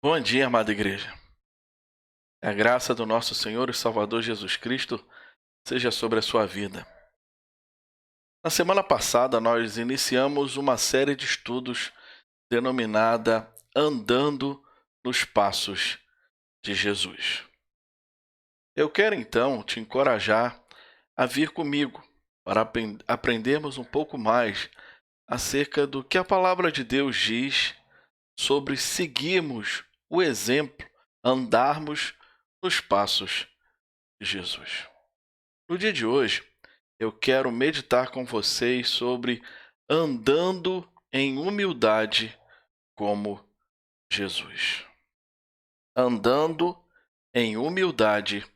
Bom dia, amada igreja. A graça do nosso Senhor e Salvador Jesus Cristo seja sobre a sua vida. Na semana passada, nós iniciamos uma série de estudos denominada Andando nos Passos de Jesus. Eu quero então te encorajar a vir comigo para aprendermos um pouco mais acerca do que a palavra de Deus diz sobre seguirmos o exemplo, andarmos nos passos de Jesus. No dia de hoje, eu quero meditar com vocês sobre andando em humildade como Jesus. Andando em humildade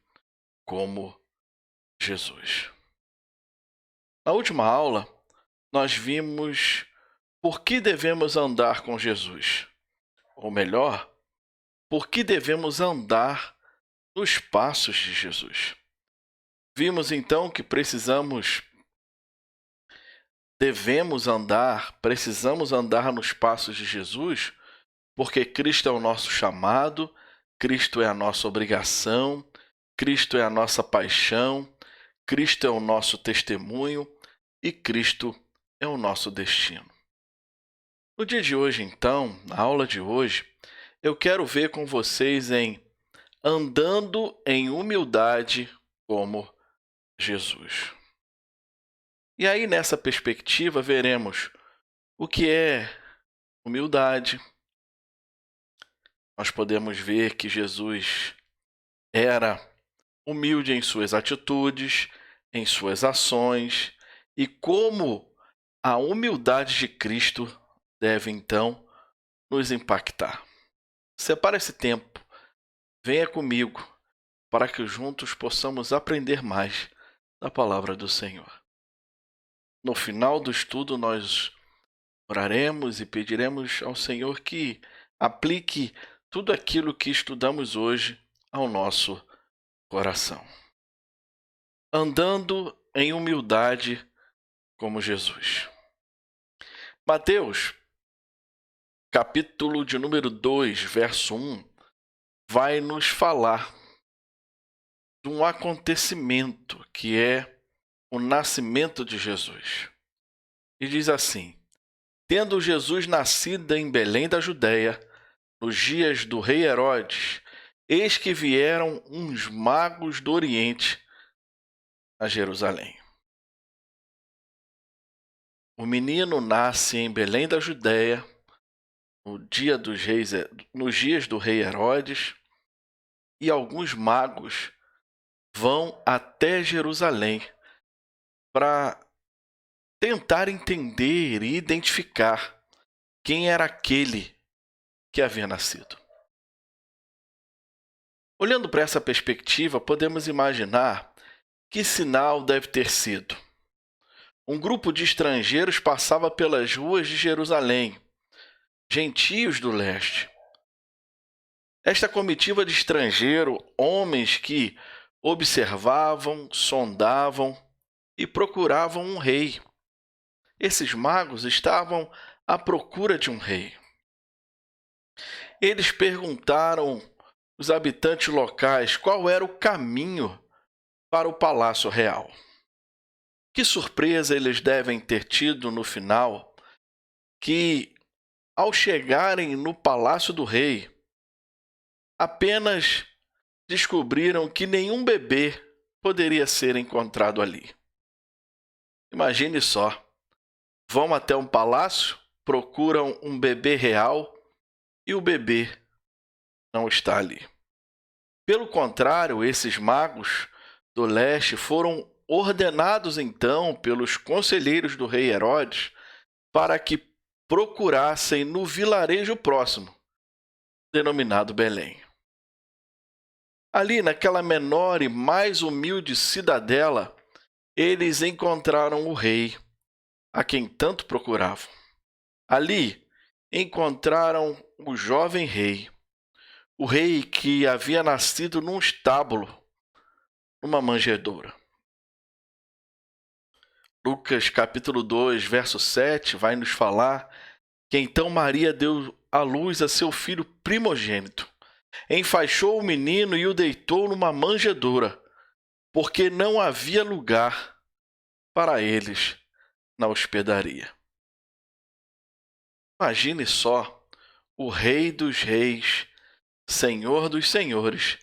como Jesus. Na última aula, nós vimos por que devemos andar com Jesus. Ou melhor, por que devemos andar nos passos de Jesus. Vimos então que precisamos andar nos passos de Jesus, porque Cristo é o nosso chamado, Cristo é a nossa obrigação, Cristo é a nossa paixão, Cristo é o nosso testemunho e Cristo é o nosso destino. No dia de hoje, então, na aula de hoje, eu quero ver com vocês em andando em humildade como Jesus. E aí, nessa perspectiva, veremos o que é humildade. Nós podemos ver que Jesus era humilde em suas atitudes, em suas ações, e como a humildade de Cristo deve, então, nos impactar. Separe esse tempo, venha comigo, para que juntos possamos aprender mais da palavra do Senhor. No final do estudo, nós oraremos e pediremos ao Senhor que aplique tudo aquilo que estudamos hoje ao nosso coração. Andando em humildade como Jesus. Mateus, capítulo de número 2, verso 1, vai nos falar de um acontecimento que é o nascimento de Jesus. E diz assim: Tendo Jesus nascido em Belém da Judéia, nos dias do rei Herodes, eis que vieram uns magos do Oriente a Jerusalém. O menino nasce em Belém da Judéia, nos dias do rei Herodes, e alguns magos vão até Jerusalém para tentar entender e identificar quem era aquele que havia nascido. Olhando para essa perspectiva, podemos imaginar que sinal deve ter sido. Um grupo de estrangeiros passava pelas ruas de Jerusalém, gentios do leste. Esta comitiva de estrangeiro, homens que observavam, sondavam e procuravam um rei. Esses magos estavam à procura de um rei. Eles perguntaram aos habitantes locais qual era o caminho para o palácio real. Que surpresa eles devem ter tido no final, que, ao chegarem no palácio do rei, apenas descobriram que nenhum bebê poderia ser encontrado ali. Imagine só, vão até um palácio, procuram um bebê real e o bebê não está ali. Pelo contrário, esses magos do leste foram ordenados então pelos conselheiros do rei Herodes para que procurassem no vilarejo próximo, denominado Belém. Ali, naquela menor e mais humilde cidadela, eles encontraram o rei, a quem tanto procuravam. Ali, encontraram o jovem rei, o rei que havia nascido num estábulo, numa manjedoura. Lucas capítulo 2, verso 7, vai nos falar que então Maria deu à luz a seu filho primogênito. Enfaixou o menino e o deitou numa manjedoura, porque não havia lugar para eles na hospedaria. Imagine só o Rei dos Reis, Senhor dos Senhores,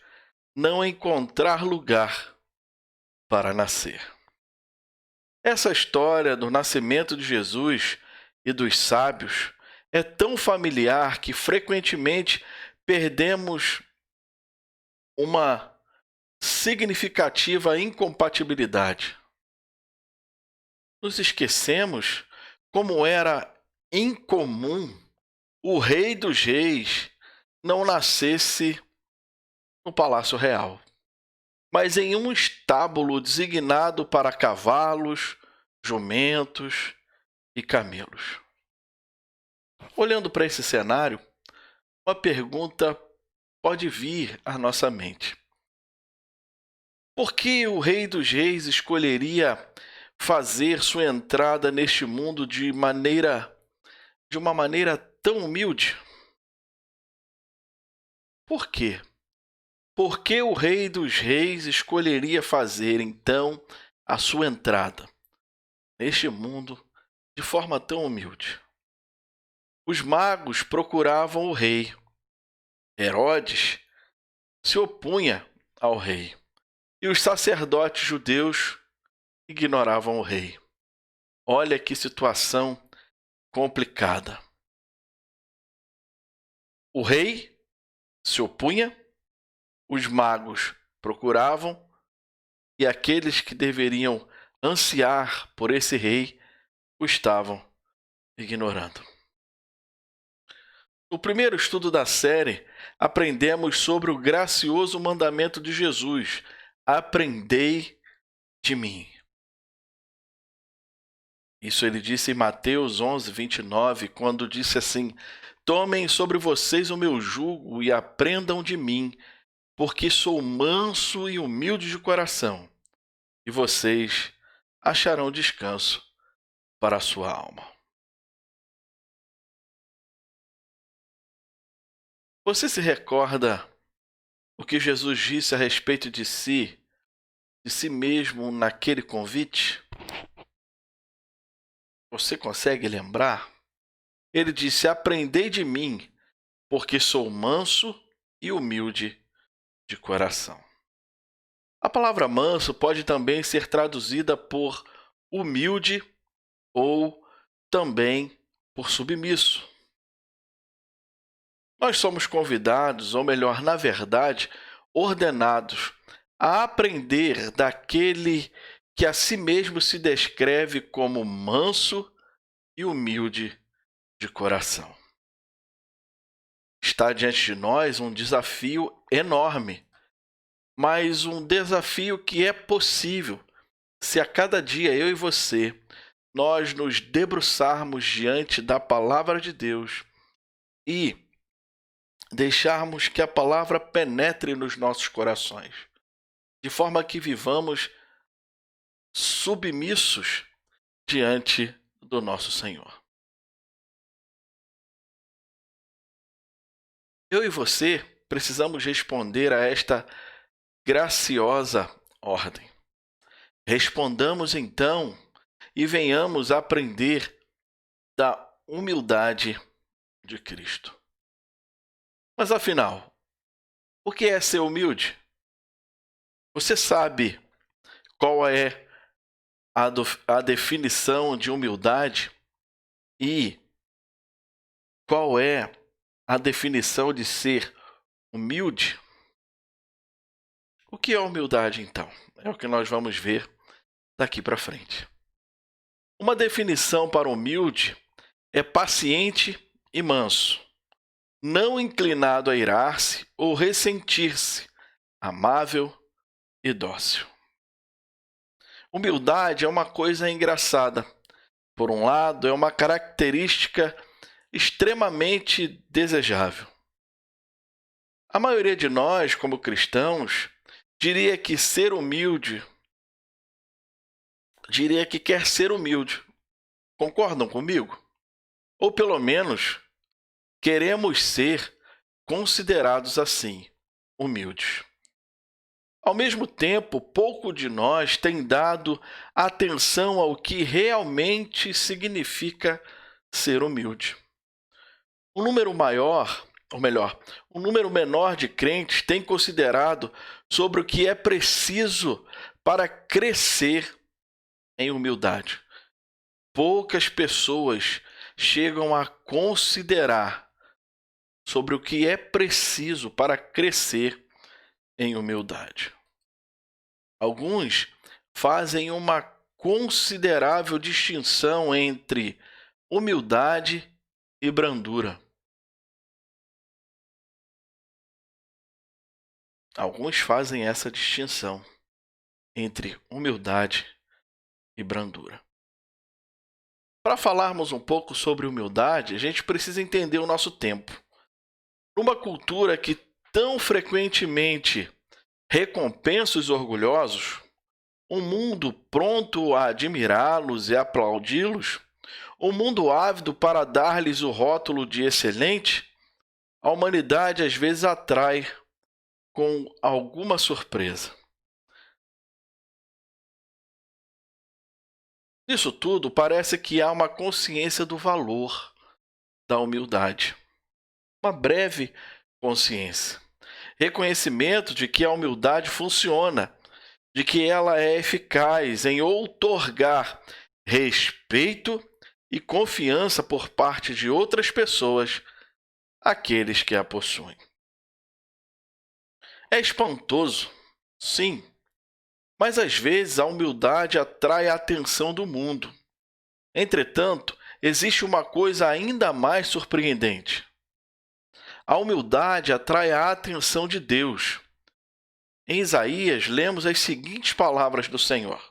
não encontrar lugar para nascer. Essa história do nascimento de Jesus e dos sábios é tão familiar que frequentemente perdemos uma significativa incompatibilidade. Nos esquecemos como era incomum o Rei dos Reis não nascesse no Palácio Real, mas em um estábulo designado para cavalos, jumentos e camelos. Olhando para esse cenário, uma pergunta pode vir à nossa mente. Por que o Rei dos Reis escolheria fazer sua entrada neste mundo de uma maneira tão humilde? Por quê? Por que o Rei dos Reis escolheria fazer, então, a sua entrada neste mundo de forma tão humilde? Os magos procuravam o rei. Herodes se opunha ao rei. E os sacerdotes judeus ignoravam o rei. Olha que situação complicada. O rei se opunha, os magos procuravam, e aqueles que deveriam ansiar por esse rei o estavam ignorando. No primeiro estudo da série, aprendemos sobre o gracioso mandamento de Jesus: aprendei de mim. Isso ele disse em Mateus 11, 29, quando disse assim: tomem sobre vocês o meu jugo e aprendam de mim, porque sou manso e humilde de coração, e vocês acharão descanso para a sua alma. Você se recorda o que Jesus disse a respeito de si mesmo naquele convite? Você consegue lembrar? Ele disse: aprendei de mim, porque sou manso e humilde de coração. A palavra manso pode também ser traduzida por humilde ou também por submisso. Nós somos convidados, ou melhor, na verdade, ordenados a aprender daquele que a si mesmo se descreve como manso e humilde de coração. Está diante de nós um desafio enorme, mas um desafio que é possível se a cada dia eu e você nós nos debruçarmos diante da palavra de Deus e deixarmos que a palavra penetre nos nossos corações, de forma que vivamos submissos diante do nosso Senhor. Eu e você precisamos responder a esta graciosa ordem. Respondamos então e venhamos aprender da humildade de Cristo. Mas afinal, o que é ser humilde? Você sabe qual é a definição de humildade e qual é a definição de ser humilde? O que é humildade, então? É o que nós vamos ver daqui para frente. Uma definição para humilde é paciente e manso, não inclinado a irar-se ou ressentir-se, amável e dócil. Humildade é uma coisa engraçada. Por um lado, é uma característica extremamente desejável. A maioria de nós, como cristãos, diria que quer ser humilde. Concordam comigo? Ou pelo menos queremos ser considerados assim, humildes. Ao mesmo tempo, pouco de nós tem dado atenção ao que realmente significa ser humilde. Um número maior, ou melhor, um número menor de crentes tem considerado sobre o que é preciso para crescer em humildade. Poucas pessoas chegam a considerar sobre o que é preciso para crescer em humildade. Alguns fazem uma considerável distinção entre humildade e brandura. Alguns fazem essa distinção entre humildade e brandura. Para falarmos um pouco sobre humildade, a gente precisa entender o nosso tempo. Numa cultura que tão frequentemente recompensa os orgulhosos, um mundo pronto a admirá-los e aplaudi-los, um mundo ávido para dar-lhes o rótulo de excelente, a humanidade às vezes atrai com alguma surpresa. Nisso tudo, parece que há uma consciência do valor da humildade. Uma breve consciência. Reconhecimento de que a humildade funciona, de que ela é eficaz em outorgar respeito e confiança por parte de outras pessoas àqueles que a possuem. É espantoso, sim, mas às vezes a humildade atrai a atenção do mundo. Entretanto, existe uma coisa ainda mais surpreendente. A humildade atrai a atenção de Deus. Em Isaías, lemos as seguintes palavras do Senhor: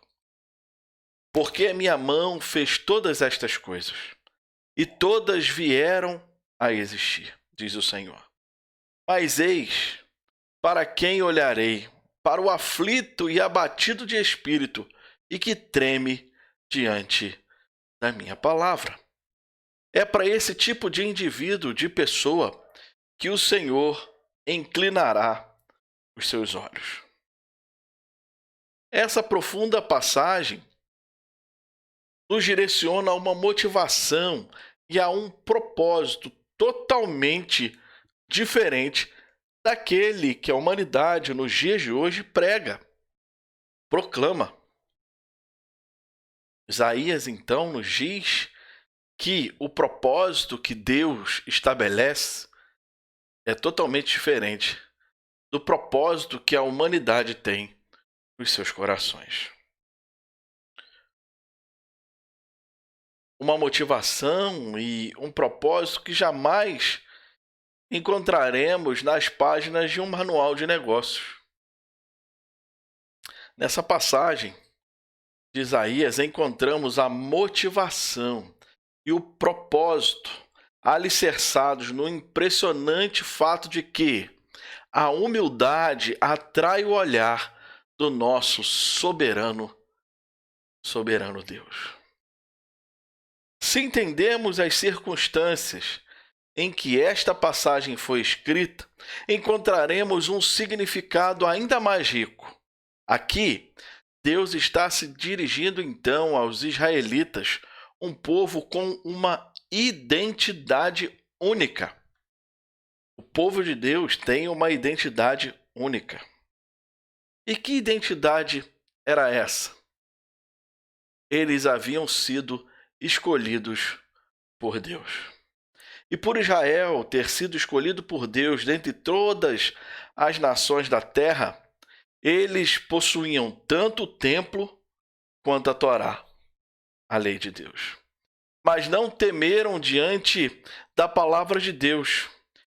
Porque a minha mão fez todas estas coisas, e todas vieram a existir, diz o Senhor. Mas eis, para quem olharei? Para o aflito e abatido de espírito, e que treme diante da minha palavra. É para esse tipo de indivíduo, de pessoa, que o Senhor inclinará os seus olhos. Essa profunda passagem nos direciona a uma motivação e a um propósito totalmente diferente daquele que a humanidade nos dias de hoje prega, proclama. Isaías, então, nos diz que o propósito que Deus estabelece é totalmente diferente do propósito que a humanidade tem nos seus corações. Uma motivação e um propósito que jamais encontraremos nas páginas de um manual de negócios. Nessa passagem de Isaías, encontramos a motivação e o propósito alicerçados no impressionante fato de que a humildade atrai o olhar do nosso soberano Deus. Se entendemos as circunstâncias em que esta passagem foi escrita, encontraremos um significado ainda mais rico. Aqui, Deus está se dirigindo então aos israelitas, um povo com uma identidade única. O povo de Deus tem uma identidade única. E que identidade era essa? Eles haviam sido escolhidos por Deus. E por Israel ter sido escolhido por Deus dentre todas as nações da terra, eles possuíam tanto o templo quanto a Torá, a lei de Deus. Mas não temeram diante da palavra de Deus.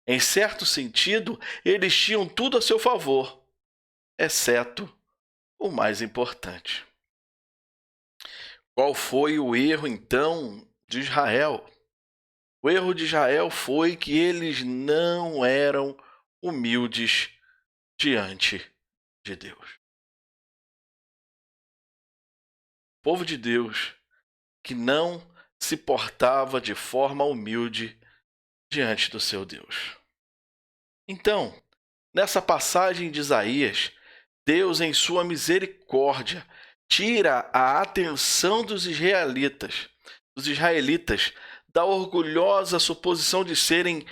Em certo sentido, eles tinham tudo a seu favor, exceto o mais importante. Qual foi o erro, então, de Israel? O erro de Israel foi que eles não eram humildes diante de Deus. O povo de Deus que não se portava de forma humilde diante do seu Deus. Então, nessa passagem de Isaías, Deus, em sua misericórdia, tira a atenção dos israelitas da orgulhosa suposição de serem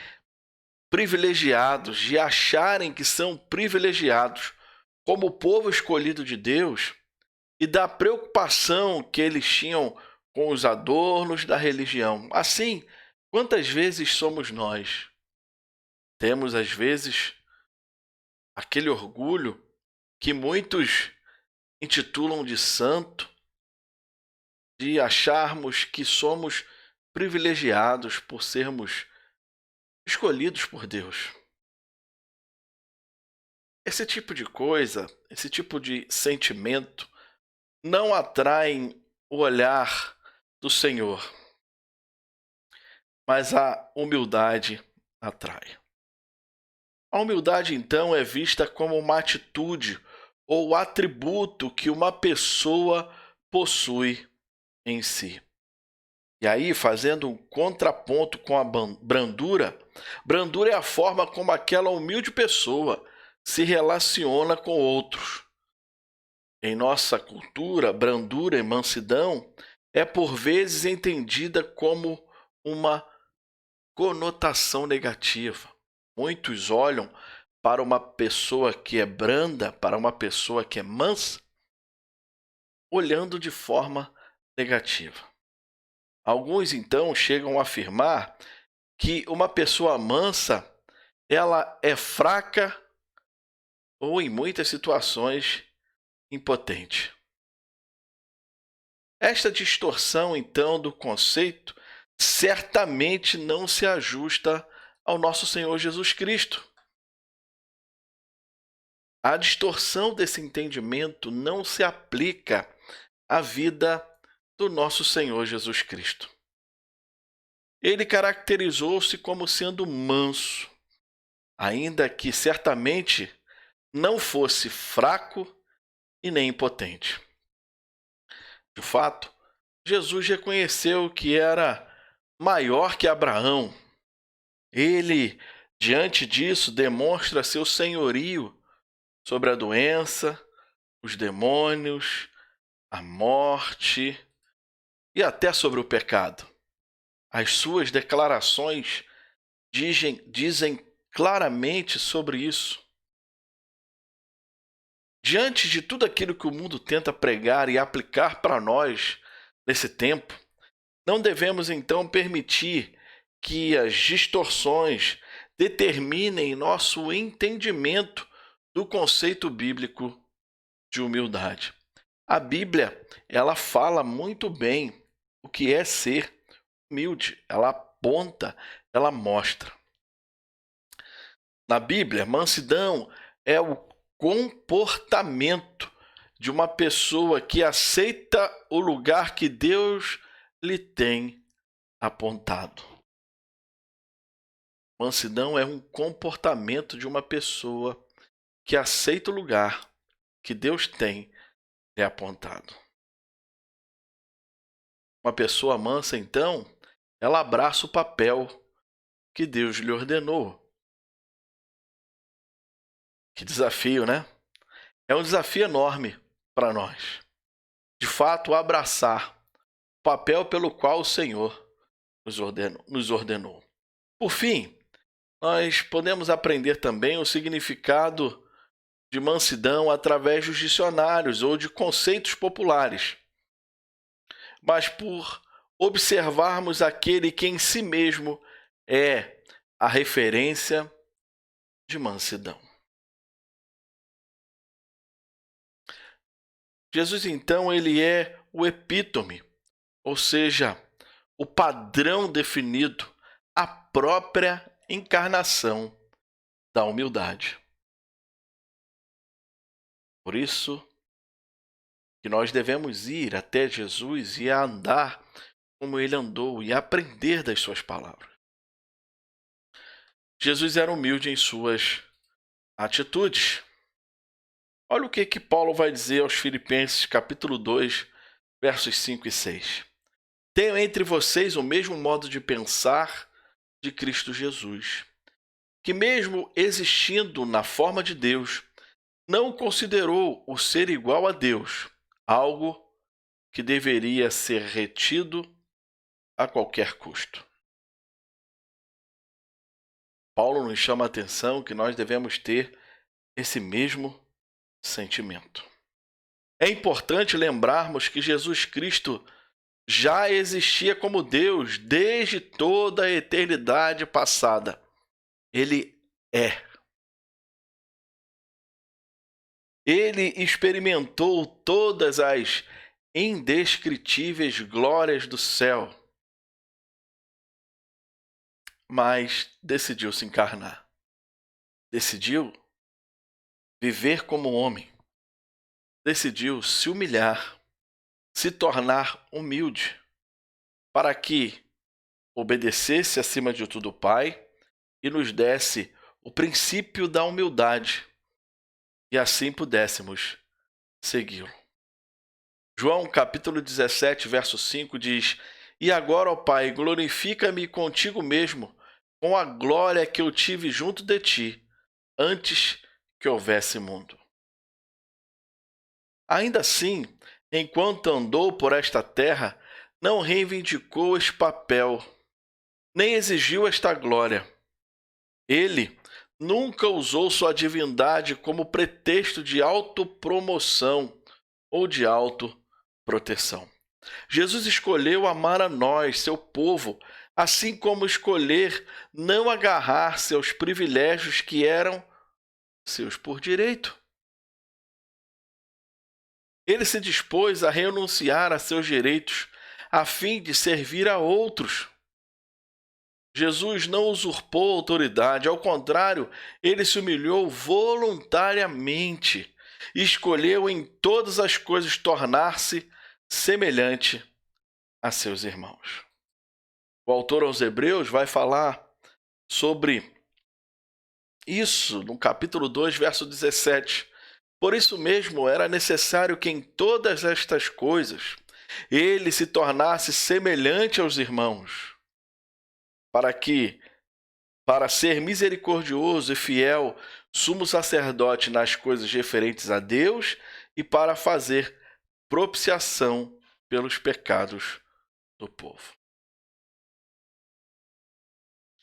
privilegiados, de acharem que são privilegiados como o povo escolhido de Deus, e da preocupação que eles tinham com os adornos da religião. Assim, quantas vezes somos nós? Temos, às vezes, aquele orgulho que muitos intitulam de santo, de acharmos que somos privilegiados por sermos escolhidos por Deus. Esse tipo de coisa, esse tipo de sentimento, não atraem o olhar do Senhor, mas a humildade atrai. A humildade, então, é vista como uma atitude ou atributo que uma pessoa possui em si. E aí, fazendo um contraponto com a brandura, brandura é a forma como aquela humilde pessoa se relaciona com outros. Em nossa cultura, brandura e mansidão é por vezes entendida como uma conotação negativa. Muitos olham para uma pessoa que é branda, para uma pessoa que é mansa, olhando de forma negativa. Alguns, então, chegam a afirmar que uma pessoa mansa, ela é fraca ou, em muitas situações, impotente. Esta distorção, então, do conceito certamente não se ajusta ao nosso Senhor Jesus Cristo. A distorção desse entendimento não se aplica à vida do nosso Senhor Jesus Cristo. Ele caracterizou-se como sendo manso, ainda que certamente não fosse fraco e nem impotente. De fato, Jesus reconheceu que era maior que Abraão. Ele, diante disso, demonstra seu senhorio sobre a doença, os demônios, a morte e até sobre o pecado. As suas declarações dizem claramente sobre isso. Diante de tudo aquilo que o mundo tenta pregar e aplicar para nós nesse tempo, não devemos então permitir que as distorções determinem nosso entendimento do conceito bíblico de humildade. A Bíblia, ela fala muito bem o que é ser humilde. Ela aponta, ela mostra. Na Bíblia, mansidão é o comportamento de uma pessoa que aceita o lugar que Deus lhe tem apontado. Mansidão é um comportamento de uma pessoa que aceita o lugar que Deus tem lhe apontado. Uma pessoa mansa, então, ela abraça o papel que Deus lhe ordenou. Que desafio, né? É um desafio enorme para nós. De fato, abraçar o papel pelo qual o Senhor nos ordenou. Por fim, nós podemos aprender também o significado de mansidão através dos dicionários ou de conceitos populares. Mas por observarmos aquele que em si mesmo é a referência de mansidão. Jesus, então, ele é o epítome, ou seja, o padrão definido, a própria encarnação da humildade. Por isso que nós devemos ir até Jesus e andar como ele andou e aprender das suas palavras. Jesus era humilde em suas atitudes. Olha o que Paulo vai dizer aos Filipenses, capítulo 2, versos 5 e 6. Tenham entre vocês o mesmo modo de pensar, de Cristo Jesus, que mesmo existindo na forma de Deus, não considerou o ser igual a Deus algo que deveria ser retido a qualquer custo. Paulo nos chama a atenção que nós devemos ter esse mesmo sentimento. É importante lembrarmos que Jesus Cristo já existia como Deus desde toda a eternidade passada. Ele é. Ele experimentou todas as indescritíveis glórias do céu, mas decidiu se encarnar. Decidiu viver como homem. Decidiu se humilhar, se tornar humilde, para que obedecesse acima de tudo o Pai e nos desse o princípio da humildade, e assim pudéssemos segui-lo. João capítulo 17, verso 5 diz: E agora, ó Pai, glorifica-me contigo mesmo, com a glória que eu tive junto de ti, antes que houvesse mundo. Ainda assim, enquanto andou por esta terra, não reivindicou este papel, nem exigiu esta glória. Ele nunca usou sua divindade como pretexto de autopromoção ou de autoproteção. Jesus escolheu amar a nós, seu povo, assim como escolher não agarrar-se aos privilégios que eram seus por direito. Ele se dispôs a renunciar a seus direitos a fim de servir a outros. Jesus não usurpou autoridade, ao contrário, ele se humilhou voluntariamente e escolheu em todas as coisas tornar-se semelhante a seus irmãos. O autor aos Hebreus vai falar sobre isso no capítulo 2, verso 17. Por isso mesmo era necessário que em todas estas coisas ele se tornasse semelhante aos irmãos, para ser misericordioso e fiel, sumo sacerdote nas coisas referentes a Deus e para fazer propiciação pelos pecados do povo.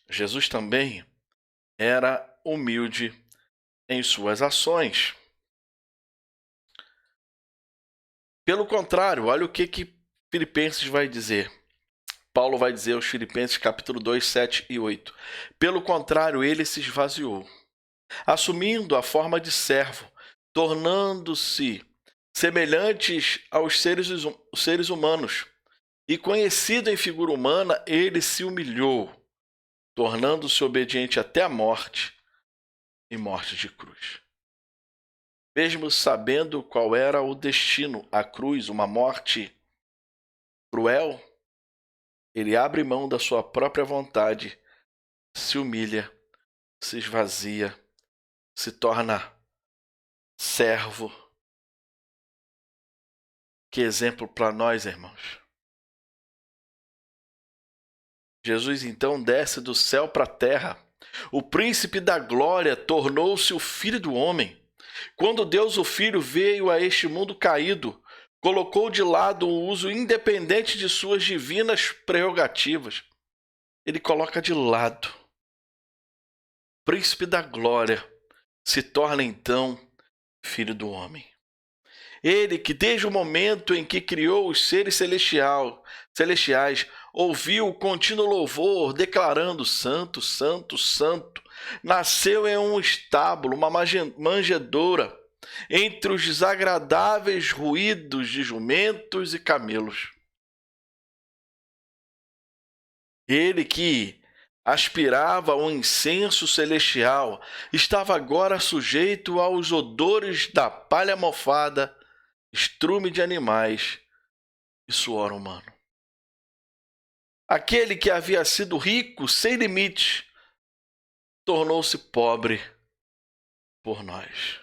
Jesus também era humilde em suas ações. Pelo contrário, olha o que Filipenses vai dizer. Paulo vai dizer aos Filipenses, capítulo 2, 7 e 8. Pelo contrário, ele se esvaziou, assumindo a forma de servo, tornando-se semelhantes aos seres humanos. E conhecido em figura humana, ele se humilhou, tornando-se obediente até a morte e morte de cruz. Mesmo sabendo qual era o destino, a cruz, uma morte cruel, ele abre mão da sua própria vontade, se humilha, se esvazia, se torna servo. Que exemplo para nós, irmãos. Jesus então desce do céu para a terra. O príncipe da glória tornou-se o filho do homem. Quando Deus o Filho veio a este mundo caído, colocou de lado o uso independente de suas divinas prerrogativas. Ele coloca de lado. O príncipe da glória se torna então filho do homem. Ele que desde o momento em que criou os seres celestiais, ouviu o contínuo louvor declarando santo, santo, santo. Nasceu em um estábulo, uma manjedoura, entre os desagradáveis ruídos de jumentos e camelos. Ele que aspirava um incenso celestial, estava agora sujeito aos odores da palha mofada, estrume de animais e suor humano. Aquele que havia sido rico sem limites, tornou-se pobre por nós.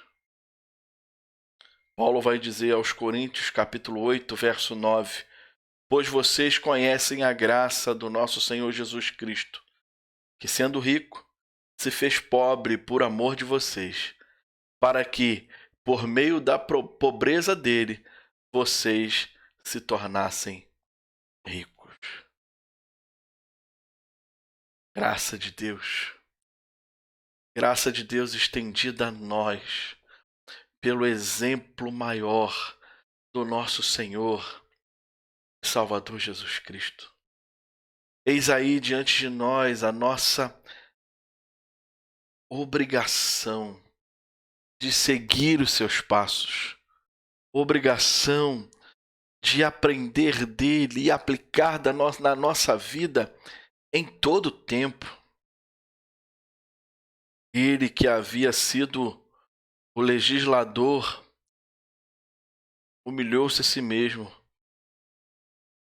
Paulo vai dizer aos Coríntios, capítulo 8, verso 9, pois vocês conhecem a graça do nosso Senhor Jesus Cristo, que, sendo rico, se fez pobre por amor de vocês, para que, por meio da pobreza dele, vocês se tornassem ricos. Graça de Deus. Graça de Deus estendida a nós, pelo exemplo maior do nosso Senhor e Salvador Jesus Cristo. Eis aí diante de nós a nossa obrigação de seguir os seus passos, obrigação de aprender dele e aplicar na nossa vida em todo o tempo. Ele que havia sido o legislador humilhou-se a si mesmo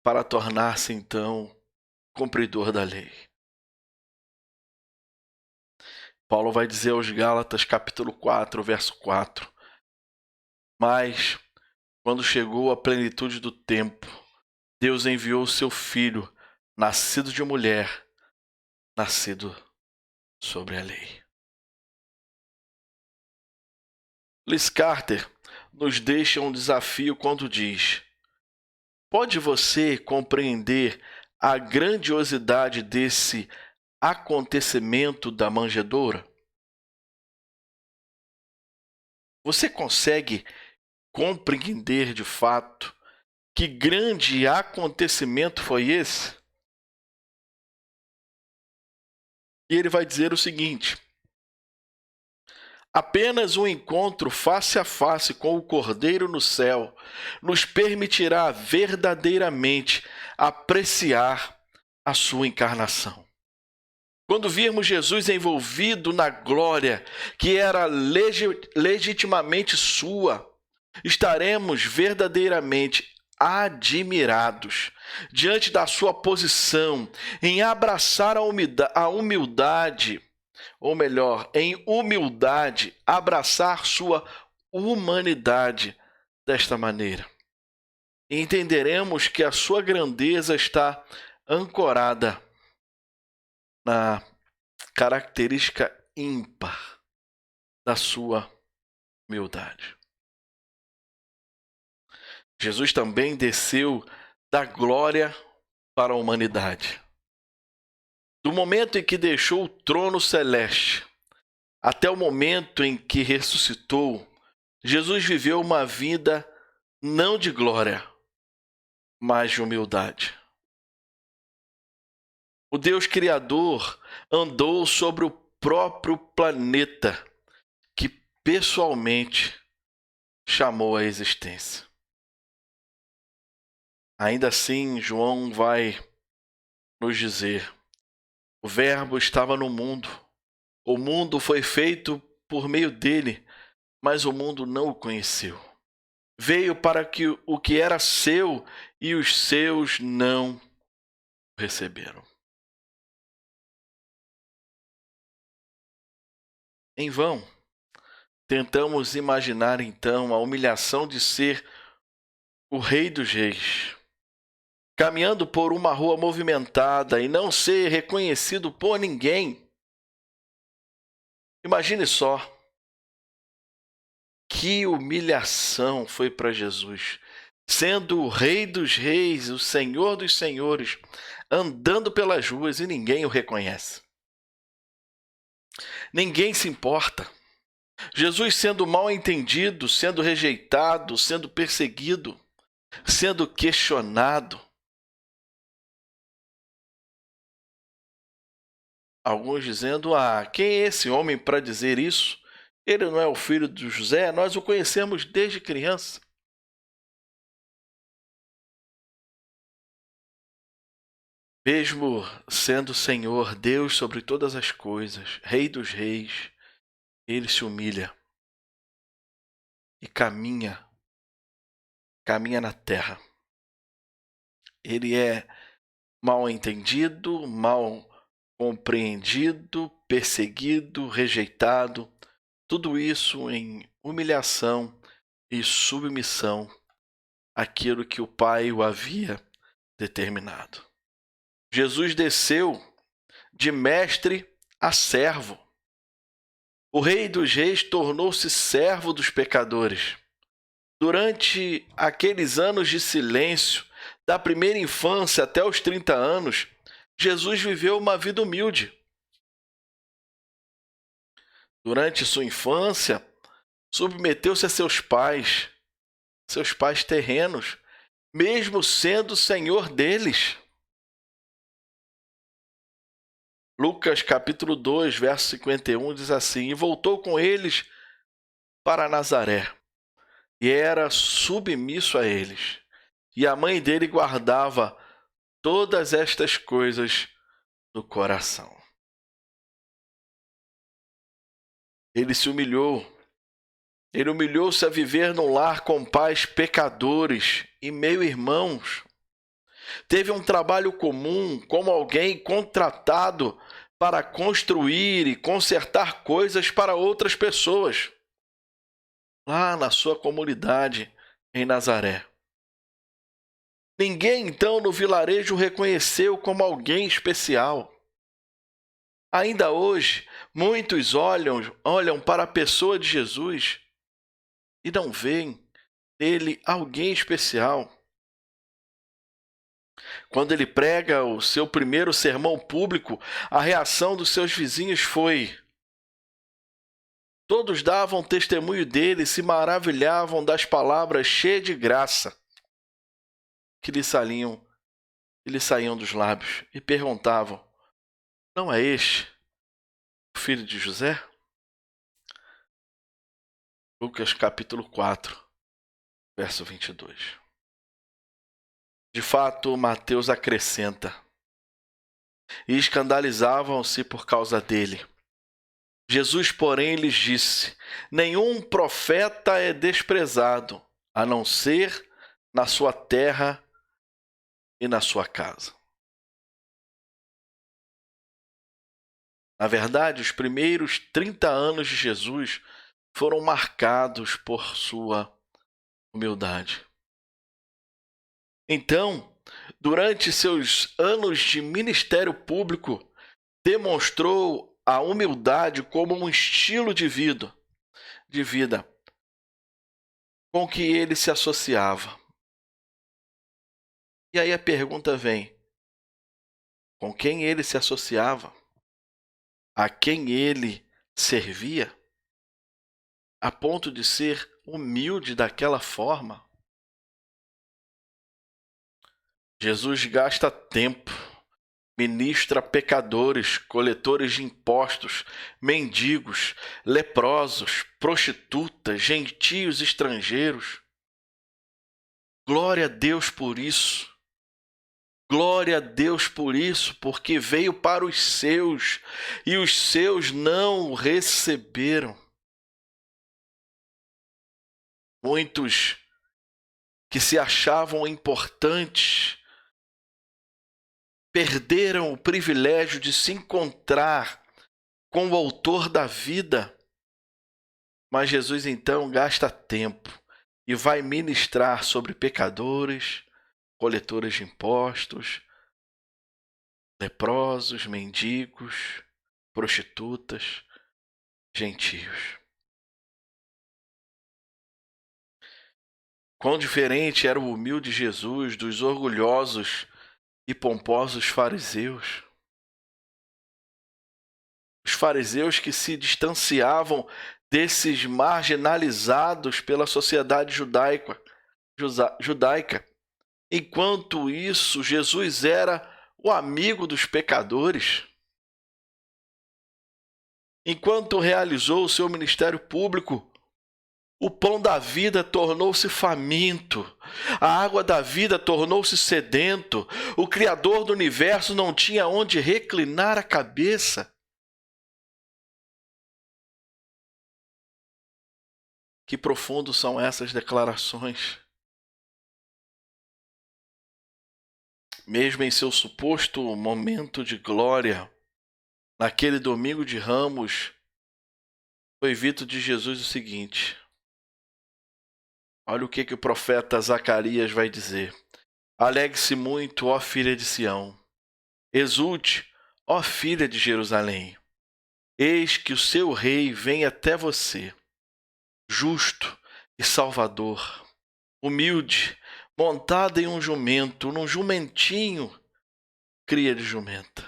para tornar-se então cumpridor da lei. Paulo vai dizer aos Gálatas, capítulo 4, verso 4: Mas, quando chegou a plenitude do tempo, Deus enviou o seu Filho, nascido de mulher, nascido sobre a lei. Liz Carter nos deixa um desafio quando diz: pode você compreender a grandiosidade desse acontecimento da manjedoura? Você consegue compreender de fato que grande acontecimento foi esse? E ele vai dizer o seguinte: apenas um encontro face a face com o Cordeiro no céu nos permitirá verdadeiramente apreciar a sua encarnação. Quando virmos Jesus envolvido na glória que era legitimamente sua, estaremos verdadeiramente admirados diante da sua posição em abraçar a humildade, ou melhor, em humildade, abraçar sua humanidade desta maneira. E entenderemos que a sua grandeza está ancorada na característica ímpar da sua humildade. Jesus também desceu da glória para a humanidade. Do momento em que deixou o trono celeste até o momento em que ressuscitou, Jesus viveu uma vida não de glória, mas de humildade. O Deus Criador andou sobre o próprio planeta que pessoalmente chamou à existência. Ainda assim, João vai nos dizer: o Verbo estava no mundo, o mundo foi feito por meio dele, mas o mundo não o conheceu. Veio para que o que era seu e os seus não o receberam. Em vão, tentamos imaginar então a humilhação de ser o Rei dos Reis, caminhando por uma rua movimentada e não ser reconhecido por ninguém. Imagine só, que humilhação foi para Jesus, sendo o Rei dos Reis, o Senhor dos Senhores, andando pelas ruas e ninguém o reconhece. Ninguém se importa. Jesus sendo mal entendido, sendo rejeitado, sendo perseguido, sendo questionado. Alguns dizendo: quem é esse homem para dizer isso? Ele não é o filho de José? Nós o conhecemos desde criança. Mesmo sendo Senhor, Deus sobre todas as coisas, Rei dos Reis, ele se humilha e caminha na terra. Ele é mal entendido, mal compreendido, perseguido, rejeitado, tudo isso em humilhação e submissão àquilo que o Pai o havia determinado. Jesus desceu de mestre a servo. O Rei dos Reis tornou-se servo dos pecadores. Durante aqueles anos de silêncio, da primeira infância até os 30 anos, Jesus viveu uma vida humilde. Durante sua infância, submeteu-se a seus pais terrenos, mesmo sendo senhor deles. Lucas capítulo 2, verso 51 diz assim: E voltou com eles para Nazaré, e era submisso a eles. E a mãe dele guardava todas estas coisas no coração. Ele se humilhou. Ele humilhou-se a viver num lar com pais pecadores e meio-irmãos. Teve um trabalho comum como alguém contratado para construir e consertar coisas para outras pessoas, lá na sua comunidade em Nazaré. Ninguém, então, no vilarejo o reconheceu como alguém especial. Ainda hoje, muitos olham para a pessoa de Jesus e não veem nele alguém especial. Quando ele prega o seu primeiro sermão público, a reação dos seus vizinhos foi: todos davam testemunho dele e se maravilhavam das palavras cheias de graça que lhe saíam dos lábios e perguntavam: não é este o filho de José? Lucas capítulo 4, verso 22. De fato, Mateus acrescenta: e escandalizavam-se por causa dele. Jesus, porém, lhes disse: nenhum profeta é desprezado, a não ser na sua terra e na sua casa. Na verdade, os primeiros 30 anos de Jesus foram marcados por sua humildade. Então, durante seus anos de ministério público, demonstrou a humildade como um estilo de vida com que ele se associava. E aí a pergunta vem: com quem ele se associava? A quem ele servia? A ponto de ser humilde daquela forma? Jesus gasta tempo, ministra pecadores, coletores de impostos, mendigos, leprosos, prostitutas, gentios estrangeiros. Glória a Deus por isso. Glória a Deus por isso, porque veio para os seus e os seus não o receberam. Muitos que se achavam importantes perderam o privilégio de se encontrar com o autor da vida. Mas Jesus então gasta tempo e vai ministrar sobre pecadores, coletores de impostos, leprosos, mendigos, prostitutas, gentios. Quão diferente era o humilde Jesus dos orgulhosos e pomposos fariseus. Os fariseus que se distanciavam desses marginalizados pela sociedade judaica. Enquanto isso, Jesus era o amigo dos pecadores. Enquanto realizou o seu ministério público, o pão da vida tornou-se faminto, a água da vida tornou-se sedento, o Criador do universo não tinha onde reclinar a cabeça. Que profundos são essas declarações. Mesmo em seu suposto momento de glória, naquele domingo de Ramos, foi dito de Jesus o seguinte: olha o que o profeta Zacarias vai dizer. Alegre-se muito, ó filha de Sião. Exulte, ó filha de Jerusalém. Eis que o seu rei vem até você, justo e salvador, humilde, montado em um jumento, num jumentinho, cria de jumenta.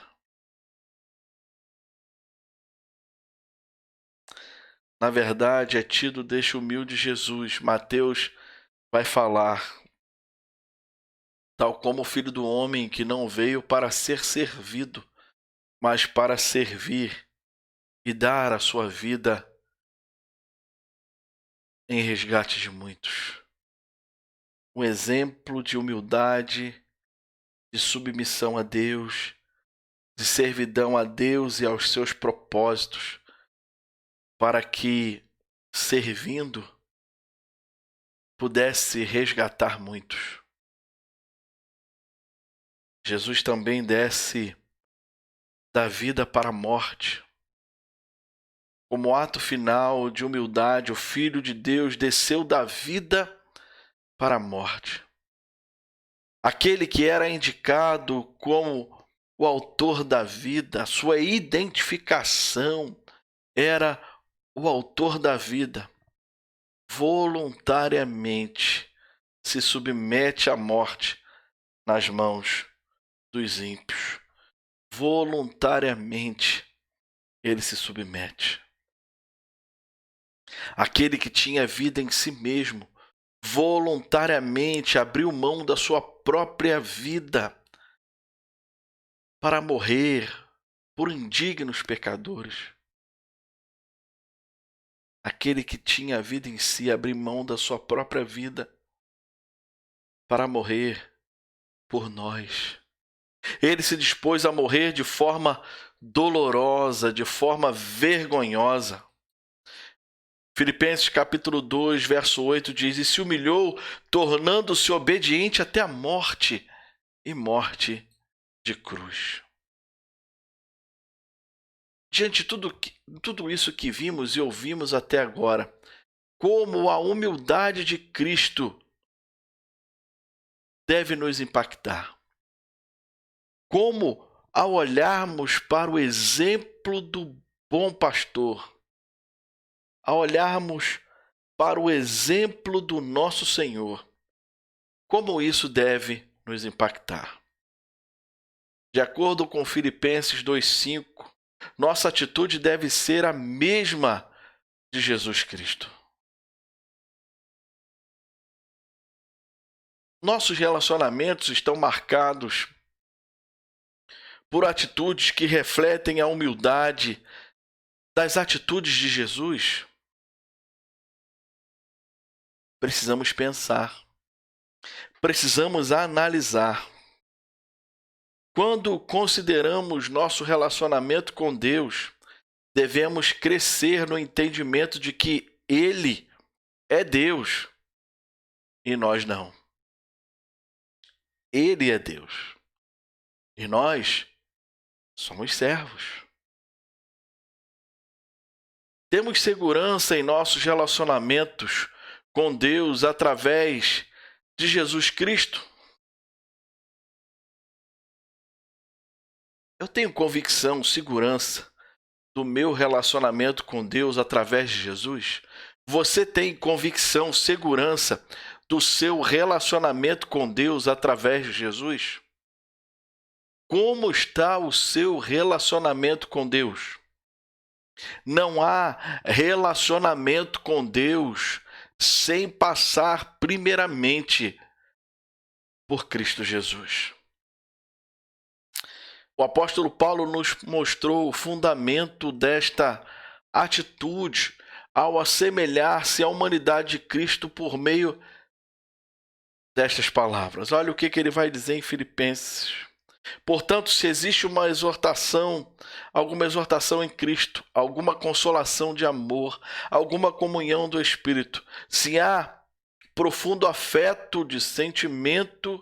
Na verdade, é tido deste humilde Jesus. Mateus vai falar, tal como o Filho do Homem, que não veio para ser servido, mas para servir e dar a sua vida em resgate de muitos. Um exemplo de humildade, de submissão a Deus, de servidão a Deus e aos seus propósitos, para que, servindo, pudesse resgatar muitos. Jesus também desce da vida para a morte. Como ato final de humildade, o Filho de Deus desceu da vida para a morte. Aquele que era indicado como o autor da vida, sua identificação era o autor da vida, voluntariamente se submete à morte nas mãos dos ímpios. Voluntariamente ele se submete. Aquele que tinha vida em si mesmo, voluntariamente abriu mão da sua própria vida para morrer por indignos pecadores. Aquele que tinha a vida em si abriu mão da sua própria vida para morrer por nós. Ele se dispôs a morrer de forma dolorosa, de forma vergonhosa. Filipenses capítulo 2, verso 8 diz: e se humilhou, tornando-se obediente até a morte, e morte de cruz. Diante de tudo isso que vimos e ouvimos até agora, como a humildade de Cristo deve nos impactar. Como, ao olharmos para o exemplo do bom pastor, ao olharmos para o exemplo do nosso Senhor, como isso deve nos impactar. De acordo com Filipenses 2,5, nossa atitude deve ser a mesma de Jesus Cristo. Nossos relacionamentos estão marcados por atitudes que refletem a humildade das atitudes de Jesus? Precisamos pensar, precisamos analisar. Quando consideramos nosso relacionamento com Deus, devemos crescer no entendimento de que Ele é Deus e nós não. Ele é Deus e nós somos servos. Temos segurança em nossos relacionamentos com Deus através de Jesus Cristo. Eu tenho convicção, segurança do meu relacionamento com Deus através de Jesus. Você tem convicção, segurança do seu relacionamento com Deus através de Jesus? Como está o seu relacionamento com Deus? Não há relacionamento com Deus sem passar primeiramente por Cristo Jesus. O apóstolo Paulo nos mostrou o fundamento desta atitude ao assemelhar-se à humanidade de Cristo por meio destas palavras. Olha o que ele vai dizer em Filipenses. Portanto, se existe uma exortação, alguma exortação em Cristo, alguma consolação de amor, alguma comunhão do Espírito, se há profundo afeto de sentimento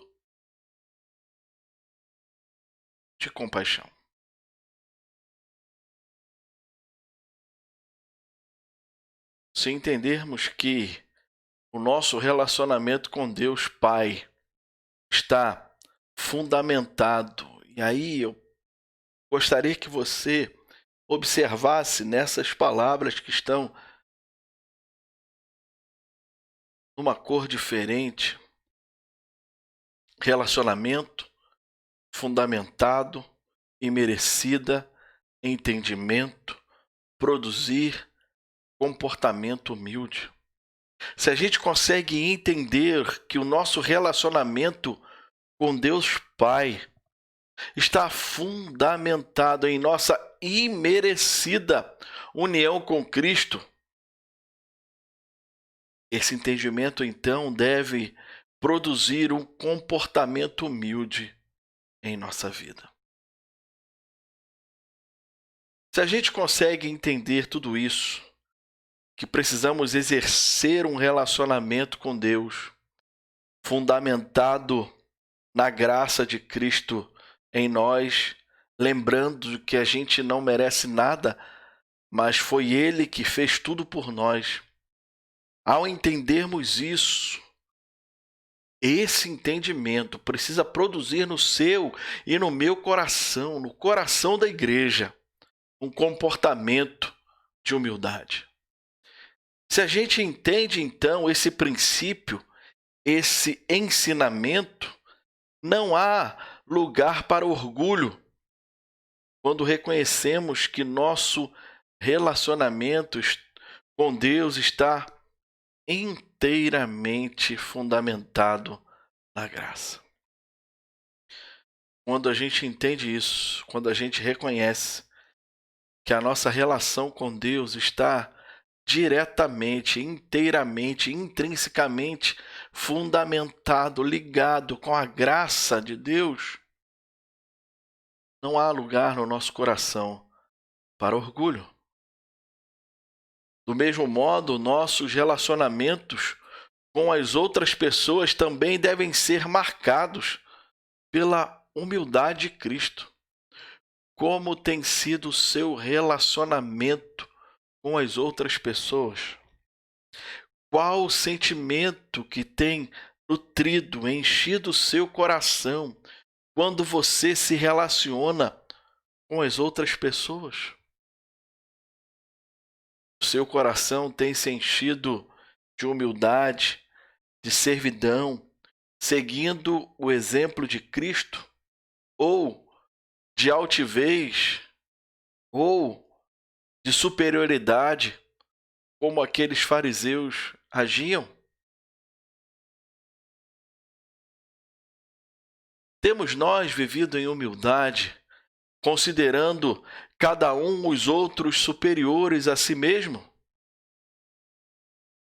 de compaixão. Se entendermos que o nosso relacionamento com Deus Pai está fundamentado, e aí eu gostaria que você observasse nessas palavras que estão numa cor diferente, relacionamento fundamentado e merecida, entendimento, produzir comportamento humilde. Se a gente consegue entender que o nosso relacionamento com Deus Pai está fundamentado em nossa imerecida união com Cristo, esse entendimento então deve produzir um comportamento humilde em nossa vida. Se a gente consegue entender tudo isso, que precisamos exercer um relacionamento com Deus fundamentado na graça de Cristo em nós, lembrando que a gente não merece nada, mas foi Ele que fez tudo por nós. Ao entendermos isso, esse entendimento precisa produzir no seu e no meu coração, no coração da igreja, um comportamento de humildade. Se a gente entende, então, esse princípio, esse ensinamento, não há lugar para orgulho quando reconhecemos que nosso relacionamento com Deus está inteiramente fundamentado na graça. Quando a gente entende isso, quando a gente reconhece que a nossa relação com Deus está diretamente, inteiramente, intrinsecamente fundamentado, ligado com a graça de Deus, não há lugar no nosso coração para orgulho. Do mesmo modo, nossos relacionamentos com as outras pessoas também devem ser marcados pela humildade de Cristo. Como tem sido o seu relacionamento com as outras pessoas? Qual o sentimento que tem nutrido, enchido o seu coração quando você se relaciona com as outras pessoas? O seu coração tem se enchido de humildade, de servidão, seguindo o exemplo de Cristo? Ou de altivez? Ou de superioridade, como aqueles fariseus agiam? Temos nós vivido em humildade, considerando cada um os outros superiores a si mesmo?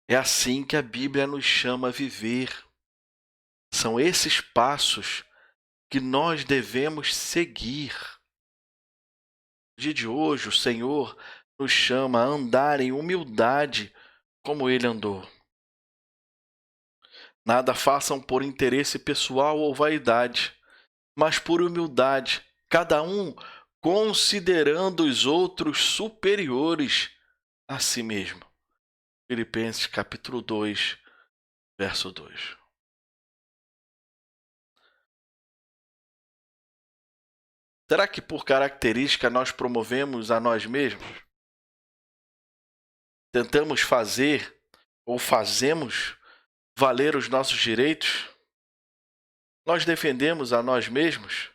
É assim que a Bíblia nos chama a viver. São esses passos que nós devemos seguir. No dia de hoje, o Senhor nos chama a andar em humildade como Ele andou. Nada façam por interesse pessoal ou vaidade, mas por humildade, cada um considerando os outros superiores a si mesmo. Filipenses capítulo 2, verso 2. Será que por característica nós promovemos a nós mesmos? Tentamos fazer ou fazemos valer os nossos direitos? Nós defendemos a nós mesmos?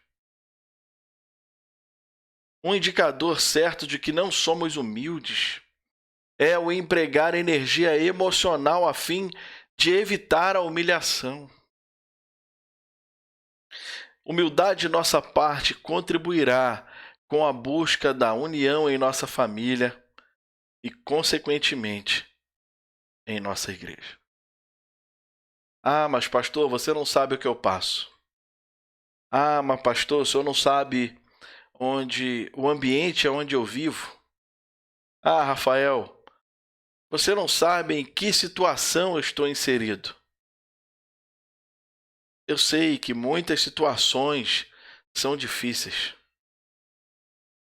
Um indicador certo de que não somos humildes é o empregar energia emocional a fim de evitar a humilhação. Humildade de nossa parte contribuirá com a busca da união em nossa família e, consequentemente, em nossa igreja. Ah, mas pastor, você não sabe o que eu passo. Ah, mas pastor, o senhor não sabe o ambiente onde eu vivo. Ah, Rafael, você não sabe em que situação eu estou inserido. Eu sei que muitas situações são difíceis,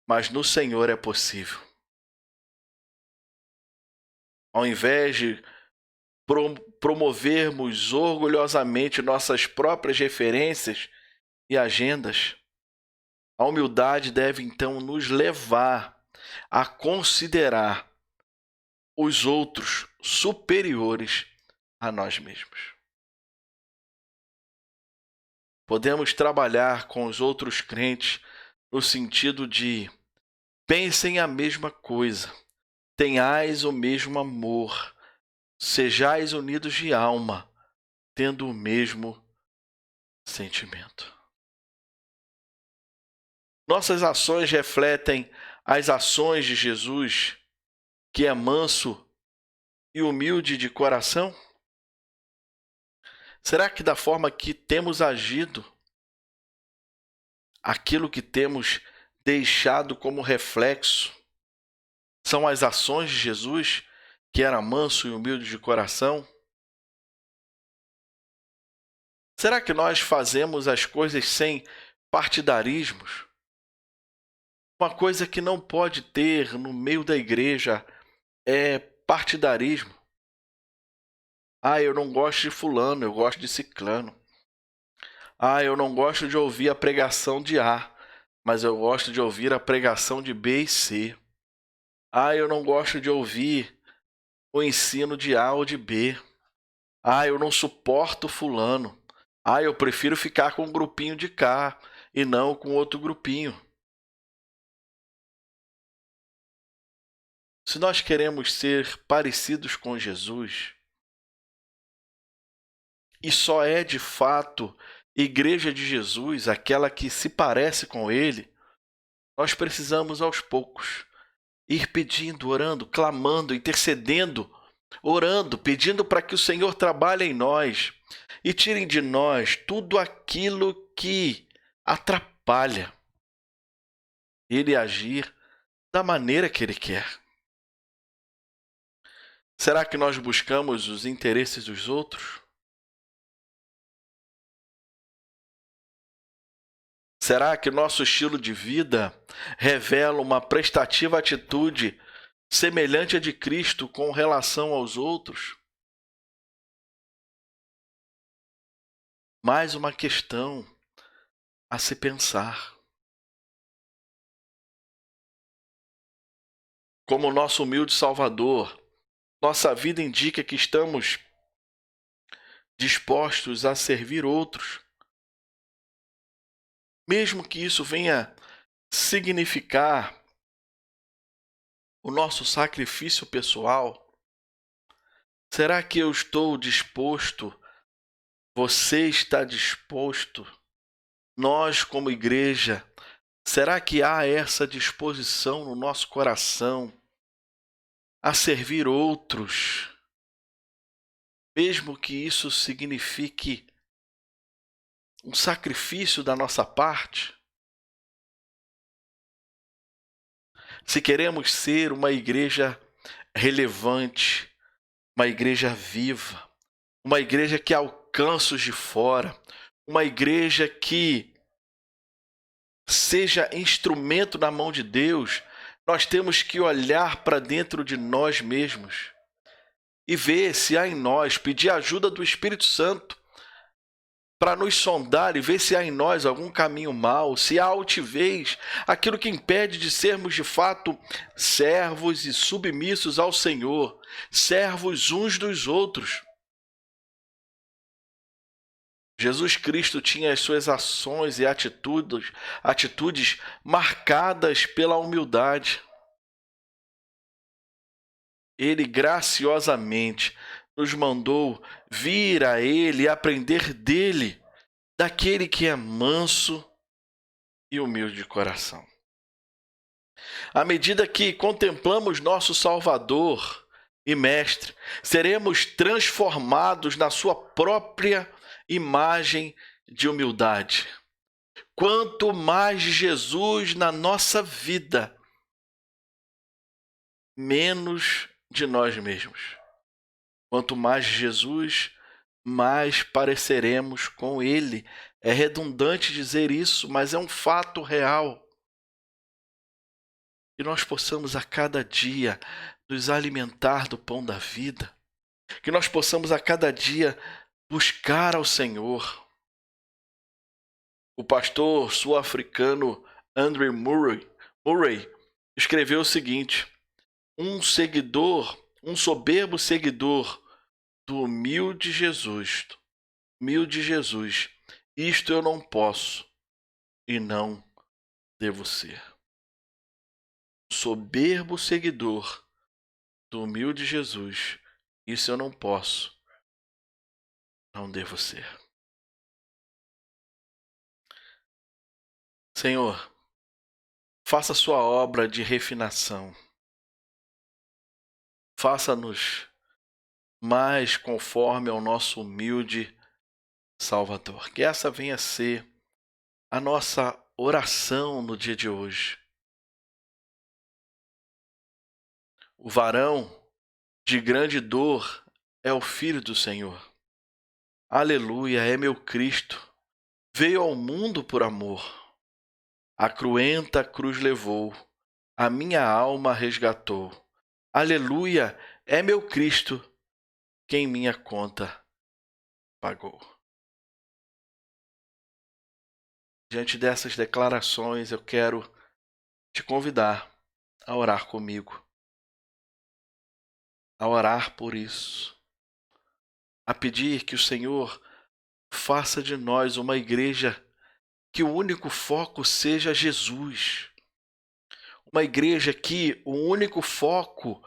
mas no Senhor é possível. Ao invés de promovermos orgulhosamente nossas próprias referências e agendas, a humildade deve então nos levar a considerar os outros superiores a nós mesmos. Podemos trabalhar com os outros crentes no sentido de pensem a mesma coisa, tenhais o mesmo amor, sejais unidos de alma, tendo o mesmo sentimento. Nossas ações refletem as ações de Jesus, que é manso e humilde de coração? Será que da forma que temos agido, aquilo que temos deixado como reflexo são as ações de Jesus, que era manso e humilde de coração? Será que nós fazemos as coisas sem partidarismos? Uma coisa que não pode ter no meio da igreja é partidarismo. Eu não gosto de fulano, eu gosto de ciclano. Eu não gosto de ouvir a pregação de A, mas eu gosto de ouvir a pregação de B e C. Eu não gosto de ouvir o ensino de A ou de B. Eu não suporto fulano. Eu prefiro ficar com um grupinho de cá e não com outro grupinho. Se nós queremos ser parecidos com Jesus, e só é de fato Igreja de Jesus aquela que se parece com Ele, nós precisamos aos poucos ir pedindo, orando, clamando, intercedendo, orando, pedindo para que o Senhor trabalhe em nós e tire de nós tudo aquilo que atrapalha Ele agir da maneira que Ele quer. Será que nós buscamos os interesses dos outros? Será que nosso estilo de vida revela uma prestativa atitude semelhante à de Cristo com relação aos outros? Mais uma questão a se pensar. Como nosso humilde Salvador, nossa vida indica que estamos dispostos a servir outros, mesmo que isso venha significar o nosso sacrifício pessoal. Será que eu estou disposto? Você está disposto? Nós, como igreja, será que há essa disposição no nosso coração a servir outros, mesmo que isso signifique um sacrifício da nossa parte? Se queremos ser uma igreja relevante, uma igreja viva, uma igreja que alcança os de fora, uma igreja que seja instrumento na mão de Deus, nós temos que olhar para dentro de nós mesmos e ver se há em nós, pedir a ajuda do Espírito Santo para nos sondar e ver se há em nós algum caminho mau, se há altivez, aquilo que impede de sermos de fato servos e submissos ao Senhor, servos uns dos outros. Jesus Cristo tinha as suas ações e atitudes marcadas pela humildade. Ele graciosamente nos mandou vir a Ele e aprender dele, daquele que é manso e humilde de coração. À medida que contemplamos nosso Salvador e Mestre, seremos transformados na sua própria imagem de humildade. Quanto mais de Jesus na nossa vida, menos de nós mesmos. Quanto mais de Jesus, mais pareceremos com Ele. É redundante dizer isso, mas é um fato real. Que nós possamos a cada dia nos alimentar do pão da vida. Que nós possamos a cada dia buscar ao Senhor. O pastor sul-africano Andrew Murray escreveu o seguinte: um soberbo seguidor do humilde Jesus, isto eu não posso e não devo ser. Soberbo seguidor do humilde Jesus, isso eu não posso, não devo ser. Senhor, faça sua obra de refinação. Faça-nos mais conforme ao nosso humilde Salvador. Que essa venha a ser a nossa oração no dia de hoje. O varão de grande dor é o Filho do Senhor. Aleluia, é meu Cristo. Veio ao mundo por amor. A cruenta cruz levou, a minha alma resgatou. Aleluia, é meu Cristo, quem minha conta pagou. Diante dessas declarações, eu quero te convidar a orar comigo, a orar por isso, a pedir que o Senhor faça de nós uma igreja que o único foco seja Jesus. Uma igreja que o único foco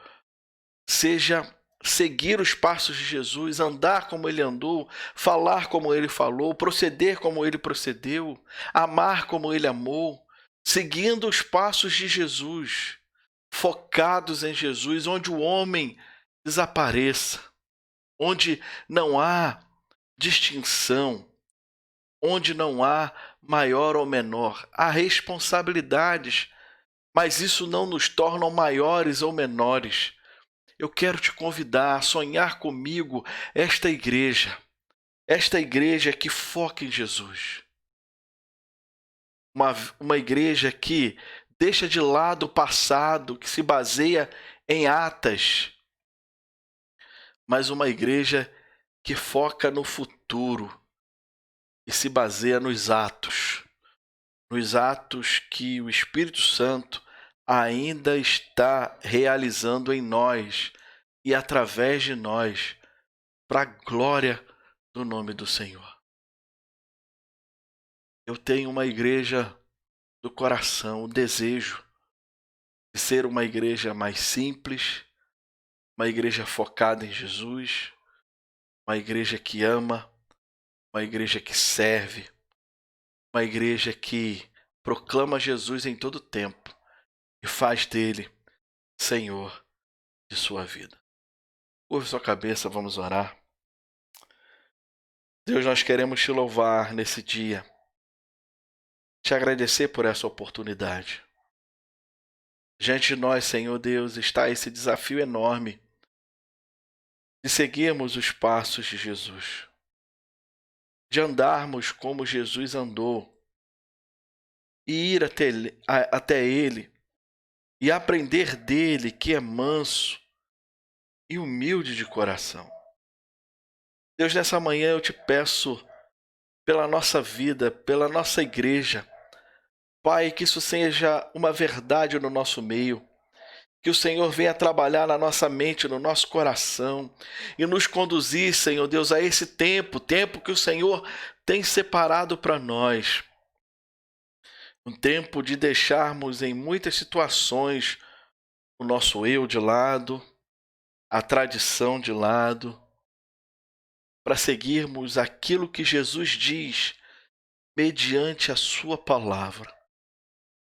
seja seguir os passos de Jesus, andar como ele andou, falar como ele falou, proceder como ele procedeu, amar como ele amou, seguindo os passos de Jesus, focados em Jesus, onde o homem desapareça, onde não há distinção, onde não há maior ou menor. Há responsabilidades, mas isso não nos torna maiores ou menores. Eu quero te convidar a sonhar comigo esta igreja que foca em Jesus. Uma igreja que deixa de lado o passado, que se baseia em atas, mas uma igreja que foca no futuro e se baseia nos atos que o Espírito Santo ainda está realizando em nós e através de nós, para a glória do nome do Senhor. Eu tenho uma igreja do coração, o desejo de ser uma igreja mais simples, uma igreja focada em Jesus, uma igreja que ama, uma igreja que serve, uma igreja que proclama Jesus em todo tempo e faz dele Senhor de sua vida. Curva sua cabeça, vamos orar. Deus, nós queremos te louvar nesse dia, te agradecer por essa oportunidade. Diante de nós, Senhor Deus, está esse desafio enorme de seguirmos os passos de Jesus, de andarmos como Jesus andou e ir até Ele e aprender dele, que é manso e humilde de coração. Deus, nessa manhã eu te peço pela nossa vida, pela nossa igreja, Pai, que isso seja uma verdade no nosso meio, que o Senhor venha trabalhar na nossa mente, no nosso coração e nos conduzir, Senhor Deus, a esse tempo que o Senhor tem separado para nós. Um tempo de deixarmos em muitas situações o nosso eu de lado, a tradição de lado, para seguirmos aquilo que Jesus diz mediante a sua palavra.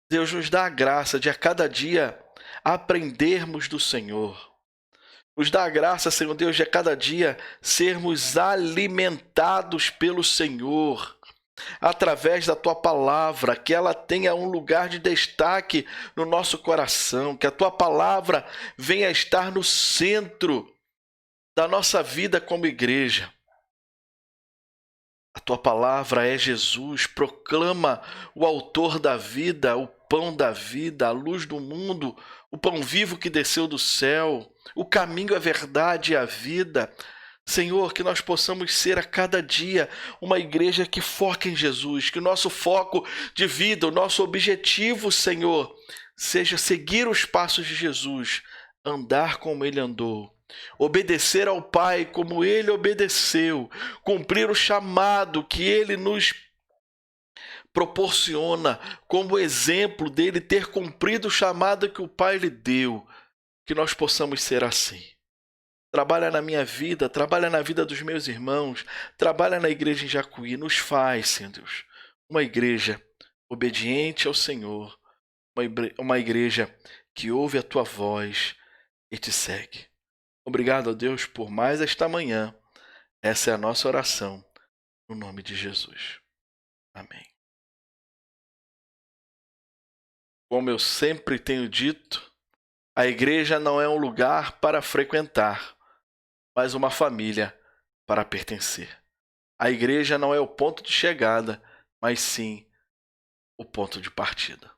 Deus nos dá a graça de a cada dia aprendermos do Senhor. Nos dá a graça, Senhor Deus, de a cada dia sermos alimentados pelo Senhor, através da Tua palavra, que ela tenha um lugar de destaque no nosso coração, que a Tua palavra venha estar no centro da nossa vida como igreja. A Tua palavra é Jesus, proclama o autor da vida, o pão da vida, a luz do mundo, o pão vivo que desceu do céu, o caminho, a verdade e a vida. Senhor, que nós possamos ser a cada dia uma igreja que foca em Jesus, que o nosso foco de vida, o nosso objetivo, Senhor, seja seguir os passos de Jesus, andar como ele andou, obedecer ao Pai como ele obedeceu, cumprir o chamado que ele nos proporciona como exemplo dele ter cumprido o chamado que o Pai lhe deu, que nós possamos ser assim. Trabalha na minha vida, trabalha na vida dos meus irmãos, trabalha na igreja em Jacuí, nos faz, Senhor Deus, uma igreja obediente ao Senhor, uma igreja que ouve a tua voz e te segue. Obrigado a Deus por mais esta manhã. Essa é a nossa oração, no nome de Jesus. Amém. Como eu sempre tenho dito, a igreja não é um lugar para frequentar, mas uma família para pertencer. A igreja não é o ponto de chegada, mas sim o ponto de partida.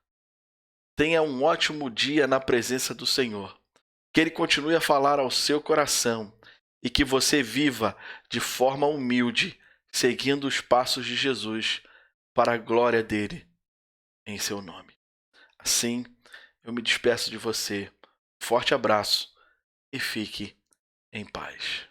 Tenha um ótimo dia na presença do Senhor. Que Ele continue a falar ao seu coração e que você viva de forma humilde, seguindo os passos de Jesus para a glória dele em seu nome. Assim, eu me despeço de você. Forte abraço e fique em paz.